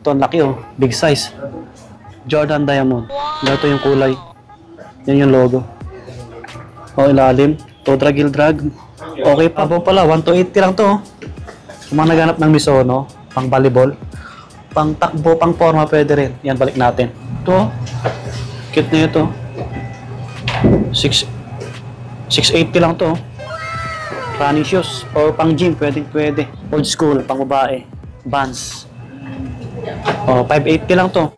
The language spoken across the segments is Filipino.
Ito, ang laki oh. Big size. Jordan Diamond. Ganito yung kulay. Yan yung logo. O, ilalim. To drag, heel drag. Okay pa. Abo pala, 1,280 lang to. Kung mga naghanap ng Mizuno, pang volleyball, pang takbo, pang forma, pwede rin. Yan, balik natin. Ito, cute na ito. 680 lang to. Running shoes. O, pang gym, pwede. Old school, pang babae. Vans. O, 580 lang to.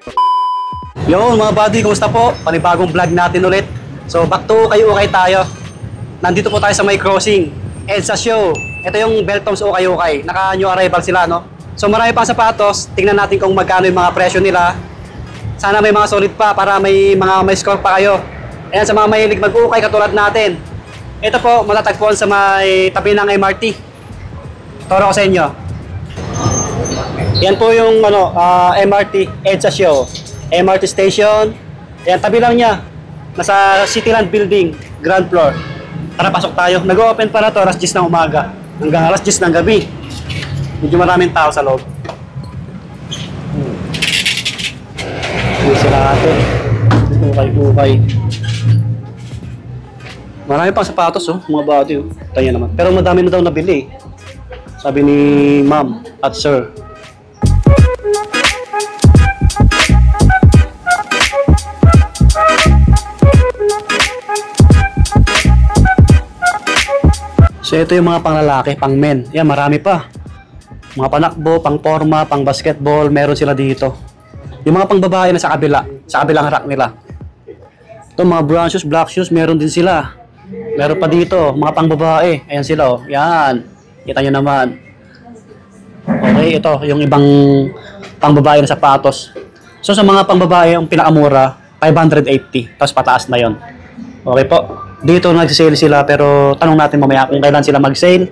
Yo, mga buddy, kumusta po? Panibagong vlog natin ulit. So, back to Ukay-Ukay tayo. Nandito po tayo sa may crossing. EDSA Show. Ito yung Beltoms Ukay-Ukay. Naka-new arrival sila, no? So, marami pang sapatos. Tingnan natin kung magkano yung mga presyo nila. Sana may mga solid pa para may score pa kayo. Ayan, sa mga mahilig mag-ukay katulad natin. Ito po, matatagpuan sa may tabi ng MRT. Turo ko sa inyo. Yan po yung MRT, EDSA Show. MRT station. Ayan, tabi lang niya. Nasa Cityland Building, ground floor. Tara, pasok tayo. Nag-open pa na to, alas 10 ng umaga. Hanggang alas 10 ng gabi. Medyo maraming tao sa loob. Sila natin. Ukay-ukay. Marami pang sapatos, oh, mga body. Oh. Tayo naman. Pero madami na daw nabili. Sabi ni ma'am at sir. So ito yung mga panglalaki, pang men. Yan, marami pa. Mga panakbo, pang forma, pang basketball, meron sila dito. Yung mga pang babae na sa kabilang rack nila. Ito mga brown shoes, black shoes, meron din sila. Meron pa dito, mga pang babae. Ayan sila, oh. Yan. Kita nyo naman. Okay, ito yung ibang pang babae na sapatos. So sa mga pang babae, yung pinakamura, 580. Tapos pataas na yon. Okay po. Dito nagsisale sila pero tanong natin mamaya kung kailan sila mag-sale.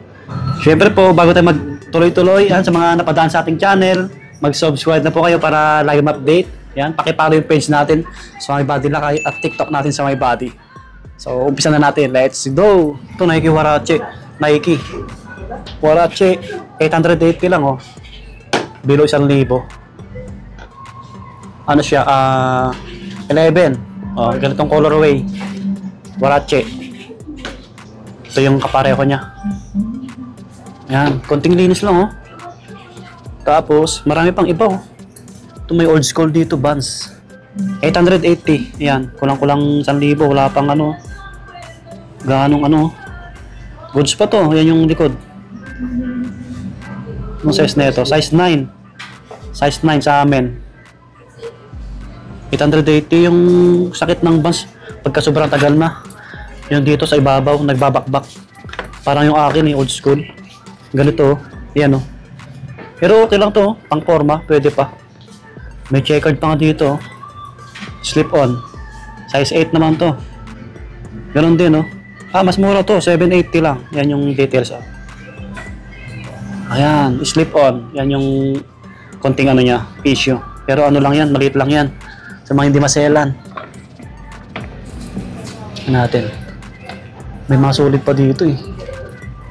Syempre po, bago tayo magtuloy-tuloy, yan, sa mga napadaan sa ating channel, mag-subscribe na po kayo para lagi ma-update. Yan, pakipollow yung page natin sa My Body Lakay at TikTok natin sa My Body. So, umpisa na natin. Let's go! Ito, Nike Huarache. Nike. Huarache. 880 lang, oh. Below 1,000. Ano siya? 11. Oh, ganitong colorway. Huarache. Ito yung kapareho niya. Yan, konting linis lang, oh. Tapos, marami pang iba, oh. Ito may old school dito, Vans. 880. Yan, kulang-kulang 1,000. Wala pang ano. Ganong ano. Goods pa to. Yan yung likod. Anong size na ito? Size 9. Size 9 sa amin. 880 yung sakit ng Vans. Pagka sobrang tagal na. Yung dito sa ibabaw, nagbabakbak. Parang yung akin, old school. Ganito, yan oh. Pero okay lang to, pang forma, pwede pa. May checkered pa nga dito. Slip on. Size 8 naman to. Ganon din oh. Mas mura to, 780 lang. Yan yung details oh. Ayan, slip on. Yan yung konting ano niya, issue. Pero ano lang yan, maliit lang yan. Sa mga hindi maselan. Natin. May mga sulit pa dito eh.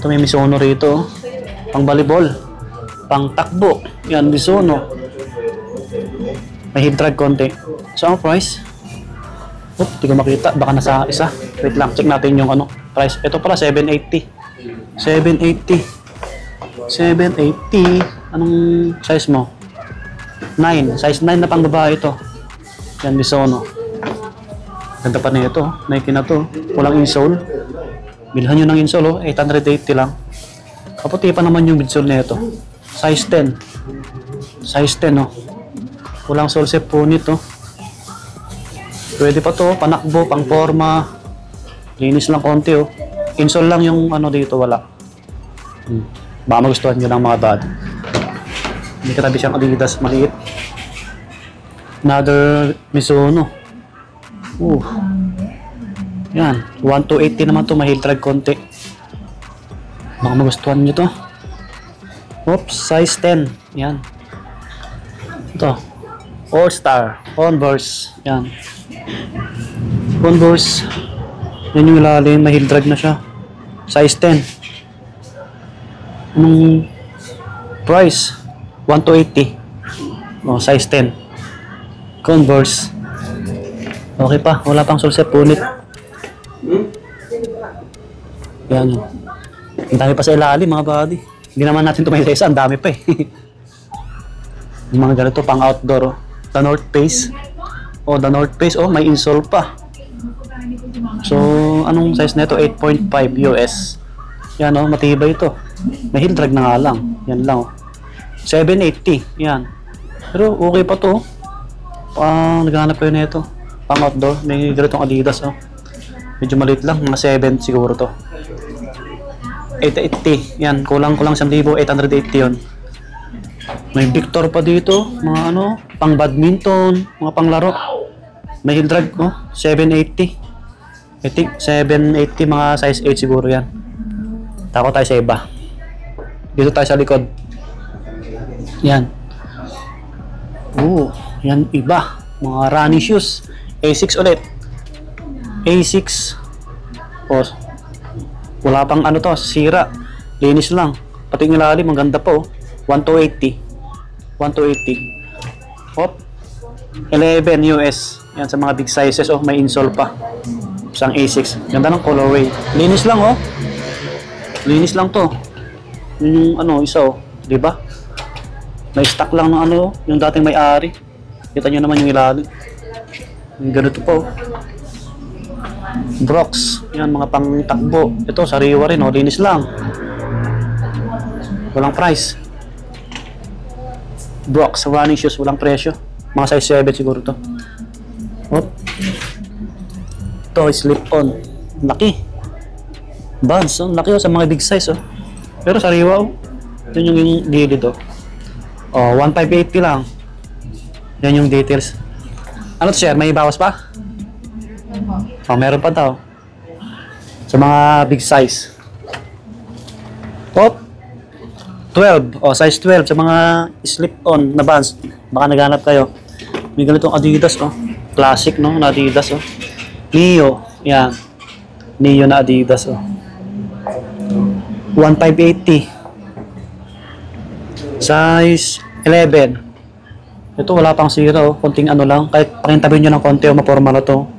Ito may Mizuno rito. Pang volleyball. Pang takbo. Yan, Mizuno. May hip drag konti. So, ang price? Di ko makita. Baka nasa isa. Wait lang. Check natin yung ano. Price. Ito pala, 780. 780. 780. Anong size mo? 9. Size 9 na pang babae ito. Yan, Mizuno. Ganda pa na ito. Nike na to. Walang insole. Bilhan nyo ng insole, oh. 880 lang. Kaputi pa naman yung midsole na ito. Size 10. Size 10, oh. Walang sole set po nito. Pwede pa to. Panakbo, pang forma. Linis lang konti, oh. Insole lang yung ano dito, wala. Baka magustuhan nyo ng mga bad. May katabi siyang Adidas, maliit. Another Mizuno. Yan, 1,280 naman to, may heel drag konti. Baka magustuhan nyo to. Oops, size 10. Yan. Ito. All Star. Converse. Yan. Converse. Yan yung ilalim, may heel drag na siya. Size 10. Anong price? 1,280. Oh, size 10. Converse. Okay pa, wala pang sulsep punit. Yan. Ang dami pa sa ilalim mga buddy. Hindi naman natin ito may isa, ang dami pa eh. Yung mga ganito pang outdoor. Oh. The North Face. Oh, the North Face. Oh, may insole pa. So, anong size nito? 8.5 US. Yan oh, matibay ito. May heel drag na nga lang. Yan lang oh. 780. Yan. Pero okay pa to. Naghanap ko yun nito. Pang outdoor. May ganitong Adidas oh. Medyo maliit lang. Mga 7 siguro to. 880. Yan. Kulang-kulang 1,880 yun. May Victor pa dito. Mga ano. Pang badminton. Mga pang laro. May heel drag oh. 780. I think 780 mga size 8 siguro yan. Tako tayo sa iba. Dito tayo sa likod. Yan. Yan iba. Mga running shoes. A6 ulit. A6. Oh. Wala pang ano to, sira. Linis lang. Pati yung ilalim, ang ganda po. 1,280. 1,280. Hop. 11 US. Yan sa mga big sizes. Oh, may insole pa. Isang A6. Ganda ng colorway. Linis lang oh. Linis lang to. Yung ano, isa oh. Diba? May stock lang ng ano, yung dating may-ari. Kita nyo naman yung ilalim. Yung ganito po. Brooks. Yan, mga pang takbo. Ito, sariwa rin oh. Linis lang. Walang price. Brooks, running shoes. Walang presyo. Mga size 7 siguro to. Hop. Ito, slip-on. Laki. Buds, oh. Laki oh, sa mga big size oh. Pero sariwa oh. Yun yung gilid oh. Oh, 1,580 lang. Yan yung details. Ano to sir? May bawas pa? Oh, meron pa daw. Sa mga big size. Hop. 12. Oh, size 12 sa mga slip-on na bands. Baka naghanap kayo. May ganitong Adidas oh. Classic no, na Adidas oh. Neo. Yan. Neo na Adidas oh. 1,580. Size 11. Ito wala pang sira oh. Konting ano lang. Kahit pakintabin nyo ng konti o maporma na to.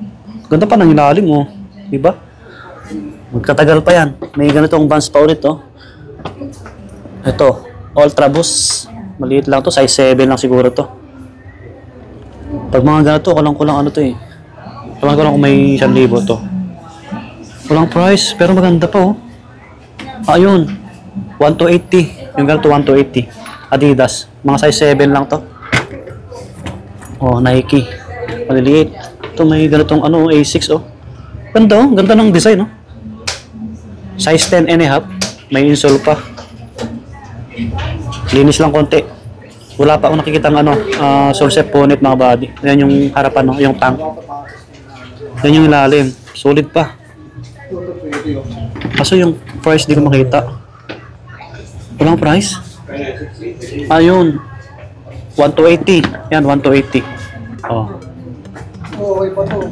Ganda pa ng ilalim oh. Diba? Magkatagal pa yan. May ganitong bands pa ulit oh. Ito. Ultra Boost. Maliit lang to. Size 7 lang siguro to. Pag mga ganito, kulang-kulang ano to eh. Kulang-kulang kung may 1,000 to. Walang price. Pero maganda pa oh. Ayun. 1,280. Yung ganito 1,280. Adidas. Mga size 7 lang to. Oh, Nike. Maliliit. Ito may ganitong ano, A6 oh. Ganda oh. Ganda ng design oh. Size 10 and a half. May insole pa. Linis lang konti. Wala pa akong nakikita ng ano, sulsep punit mga body. Yan yung harapan no, yung tank. Yan yung ilalim. Solid pa. Kaso yung price di ko makita. Walang price? Ayun. 1,280. Yan, 1,280. Oh.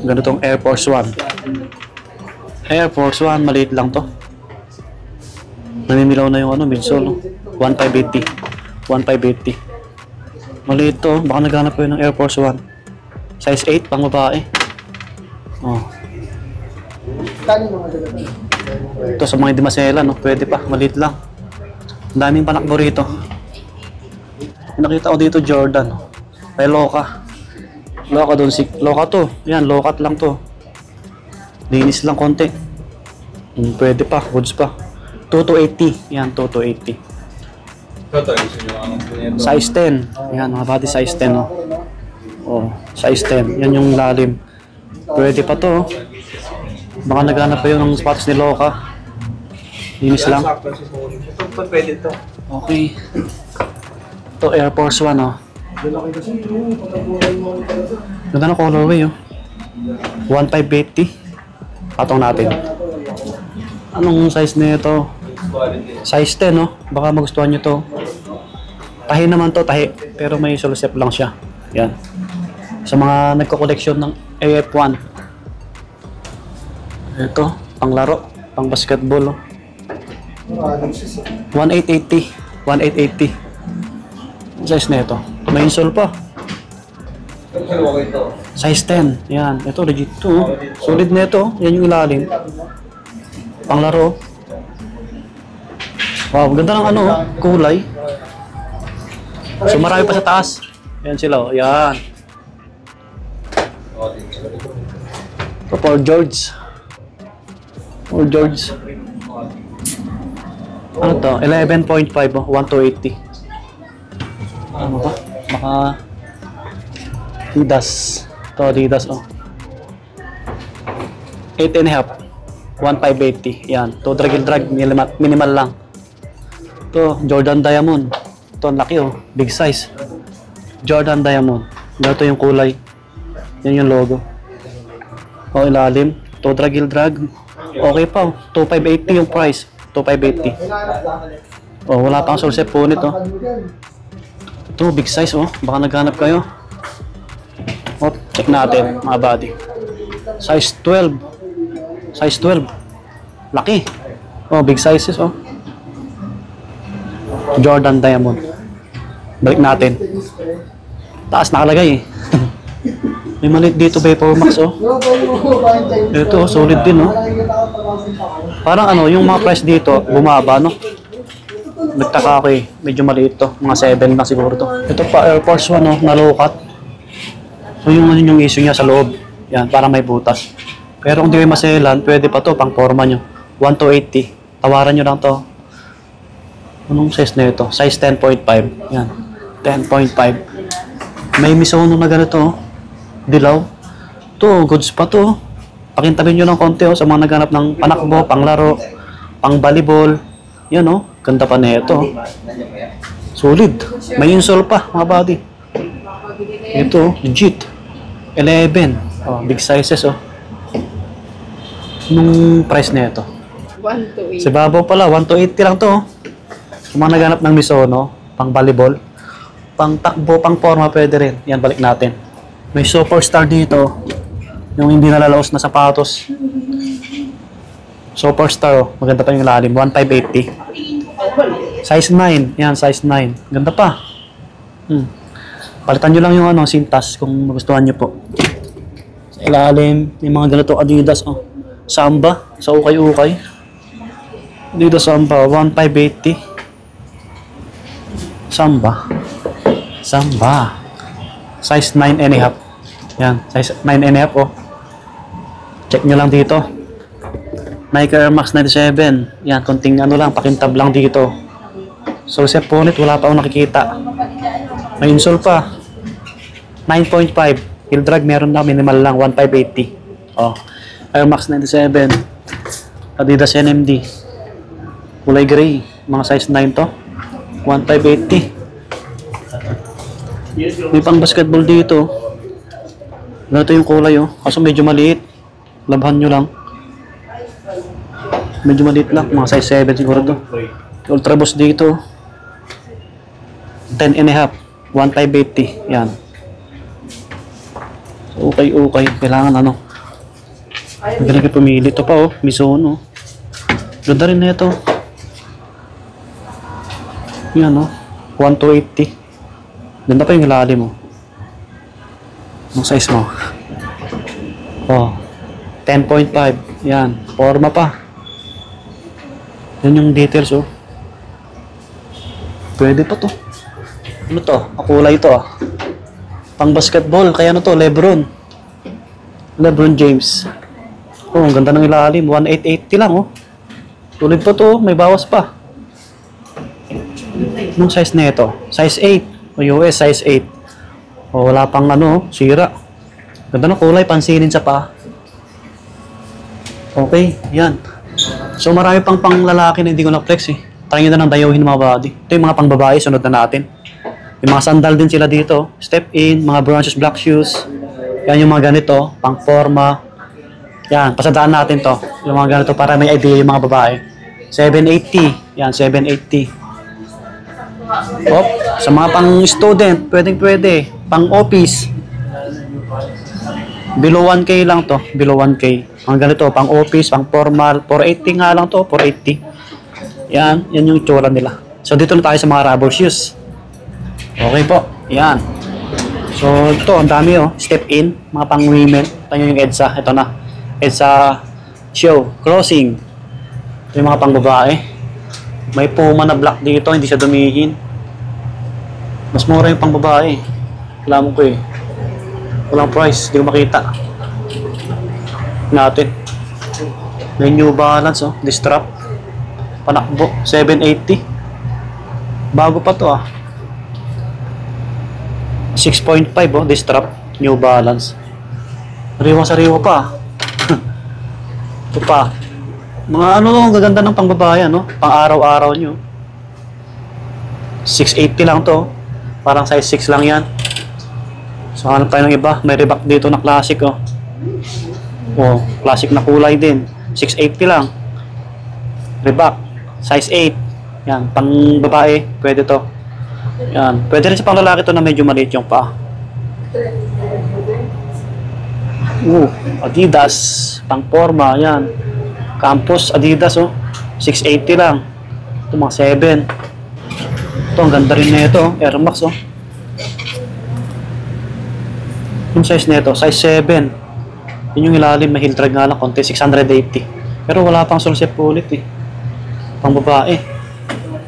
Ganitong Air Force 1. Air Force 1, maliit lang to. Namimilaw na yung ano, midsole. No? 1,580. 1,580. Maliit to. Baka naghanap ko yun ng Air Force 1. Size 8, pang babae. Oh. Ito sa mga dimasela, no? Pwede pa. Maliit lang. Ang daming panakbo rito. Nakita ko dito Jordan. May Loka. Loka doon. Loka to. Yan, Lokat lang to. Linis lang konti. Pwede pa. Goods pa. 2,280. Yan, 2,280. Size 10. Yan, mga body size 10. Oh. Oh, size 10. Yan yung lalim. Pwede pa to. Baka naghanap pa yun ng spots ni Loka. Linis lang. Pwede to. Okay. Ito Air Force 1 oh. Ganda na colorway oh. 1,580. Patong natin. Anong size nito? Size 10 oh. Baka magustuhan nyo to. Tahi naman to, tahi. Pero may sulsep lang siya. Yan. Sa mga nagko-collection ng AF1. Ito, pang laro, pang basketball oh. 1,880. 1,880. Size na ito. May insole pa. Ito. Size 10. Yan. Ito, legit to. Oh. Solid na ito. Yan yung ilalim. Panglaro. Wow, ganda ng ano, kulay. So marami pa sa taas. Yan sila. Oh. Yan. Ito, Paul George. Paul George. Ano to? 11.5. Oh. 1 to 80. Ano ba? Baka Adidas. Ito, Adidas, oh. 8.5. 1,580. Yan. Ito, drag, minimal lang. Ito, Jordan Diamond. Ito, ang laki, oh. Big size. Jordan Diamond. Ganito yung kulay. Yan yung logo. O, ilalim. Ito, drag. Okay pa, oh. 2,580 yung price. 2,580. Oh, wala pang solsep po nito. Ito, big size, oh. Baka naghanap kayo. Oh, check natin, mga buddy. Size 12. Size 12. Laki. Oh, big sizes, oh. Jordan Diamond. Balik natin. Taas nakalagay, eh. May maliit dito, Vapor Max, oh. Ito, solid din, oh. Parang ano, yung mga price dito, bumaba, no? Nagtaka ako, eh. Medyo maliit to. Mga 7 lang siguro to. Ito pa, Air Force 1, oh. Nalukat. So yung issue niya sa loob. Yan, para may butas. Pero kung di kayo maselan, pwede pa to, pang forma nyo. 1 to 80. Tawaran nyo lang to. Anong size na ito? Size 10.5. Yan. 10.5. May Misono na ganito, oh. Dilaw. To, goods pa to. Pakintabin nyo ng konti, oh, sa mga naghanap ng panakbo, panglaro, pang volleyball. Yan, oh. Ganda pa na ito, oh. Solid. May insole pa, mga buddy. Ito, legit. 11. Oh, big sizes, oh. Anong price na ito? 1 to 8. Sa babaw pala, 1 to 80 lang to, oh. Kung mga naghanap ng Misono, pang volleyball, pang takbo, pang forma, pwede rin. Yan, balik natin. May Superstar dito. Yung hindi nalalaos na sapatos. Superstar, oh. Maganda pa yung lalim. 1,580. Size 9. Yan, size 9. Ganda pa. Palitan nyo lang yung ano, sintas kung magustuhan nyo po. Sa ilalim, may mga ganito Adidas, oh. Samba, sa ukay-ukay. Adidas Samba, 1,580. Samba. Size 9.5. Yan, size 9.5, oh. Check nyo lang dito. Nike Air Max 97. Yan, konting ano lang, pakintab lang dito. So, sa punit, wala pa akong nakikita. May insole pa. 9.5. Heel drag, meron na, minimal lang, 1,580. Oh, Air Max 97. Adidas NMD. Kulay gray. Mga size 9 to. 1,580. May pang basketball dito. Ganito yung kulay, oh. Kaso medyo maliit. Labhan nyo lang. Medyo maliit lang. Mga size 7 siguro to. Ultra Boost dito. 10.5. 1,580. Yan. So, okay. Kailangan ano. Magaling kayo pumili. Ito pa, oh. Misono. Ganda rin na ito. Yan, oh. 1 to 80. Ganda pa yung ilalim, oh. Ang size mo. Oh. 10.5. Yan. Forma pa. Yan yung details, oh. Pwede pa to. Ano to? Kulay to, ah. Pang basketball. Kaya ano to? Lebron James. Oh, ang ganda ng ilalim. 1,880 lang, oh. Tulid pa to, oh. May bawas pa. Anong size na ito? Size 8. O US, size 8. O, wala pang ano, sira. Ganda ng kulay, pansinin sa paa. Okay, yan. So, marami pang lalaki na hindi ko na-flex, eh. Try nyo na ng dayawin mga body. Ito yung mga pang babae, sunod na natin. Yung mga sandal din sila dito. Step in, mga brown shoes, black shoes. Yan yung mga ganito, pang forma. Yan, pasadaan natin to. Yung mga ganito para may idea yung mga babae. 780. Yan, 780. Oh, sa mga pang student, pwede. Pang office. Below 1K lang to. Below 1K. Mga ganito, pang office, pang formal. 480 nga lang to, 480. Yan yung itsura nila. So dito na tayo sa mga rubber shoes. Okay po. Yan. So, ito, ang dami oh. Step in, mga pang women. Ito yung EDSA. Ito na. EDSA show, crossing. Ito yung mga pang babae. May Puma na black dito, hindi siya dumihin. Mas mura yung pang babae. Alam ko eh. Walang price, hindi ko makita. Natin. May New Balance oh, Distrap. Panakbo, 780. Bago pa to ah. 6.5 oh, Distrap, New Balance. Sariwa-sariwa pa. Ito pa. Mga ano, ang gaganda ng pangbabae, no? Pang araw-araw nyo. 680 lang to. Parang size 6 lang yan. So, hanap tayo ng iba. May Reebok dito na classic, oh. Oh, classic na kulay din. 680 lang. Reebok, size 8. Yan, pang babae, pwede to. Yan, pwede rin sa pang lalaki to na medyo maliit yung paa. Adidas, pang forma, yan. Campus Adidas, oh. 680 lang. Ito mga 7. Ito, ang ganda rin na ito, Air Max, oh. Yung size na ito, size 7. Yun yung ilalim, may heel drag nga lang, konti, 680. Pero wala pang sulsep ulit, eh. Pang babae.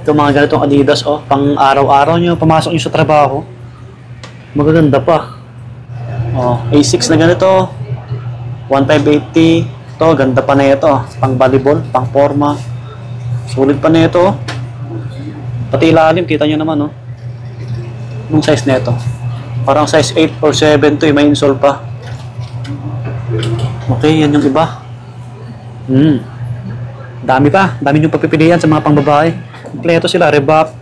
Ito mga ganitong Adidas, oh. Pang araw-araw nyo, pamasok nyo sa trabaho. Magaganda pa. Oh, A6 na ganito. 1580. Ito, ganda pa na ito. Pang volleyball, pang forma. Sulit pa na ito, oh. Pati ilalim, kita nyo naman, oh. Yung size na ito. Parang size 8 or 7 to, eh. May insole pa. Okay, yan yung iba. Dami pa. Dami yung papipilian sa mga pangbabae. Kompleto sila, Reebok,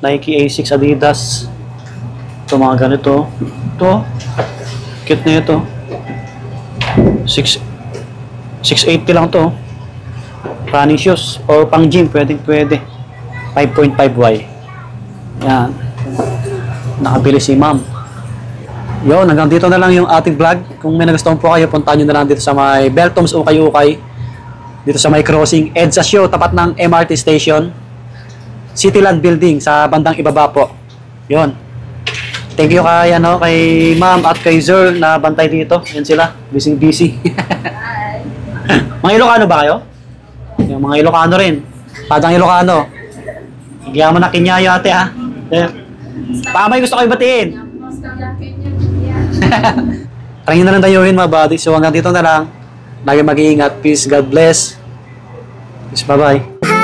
Nike, A6, Adidas. Ito mga ganito. Ito, cute na ito. 680 lang to. Running shoes or pang gym, pwede. 5.5Y. Yan. Nakabili si ma'am. Yun, hanggang dito na lang yung ating vlog. Kung may nagustuhan po kayo, puntahan nyo na lang dito sa may Beltoms Ukay-Ukay. Dito sa may crossing. EDSA Show, tapat ng MRT station. Cityland Building sa bandang ibaba po. Yon. Thank you kay kay Ma'am at kay Sir na bantay dito. Yan sila, busy. Mga Ilocano ba kayo? Yung mga Ilocano rin. Padang Ilocano. Higyan mo na kinyayo ate ha. Baka may gusto kayo batiin. Try nyo na lang dayuhin mga buddy. So hanggang dito na lang. Lagi mag-iingat. Peace. God bless. Peace. Bye-bye.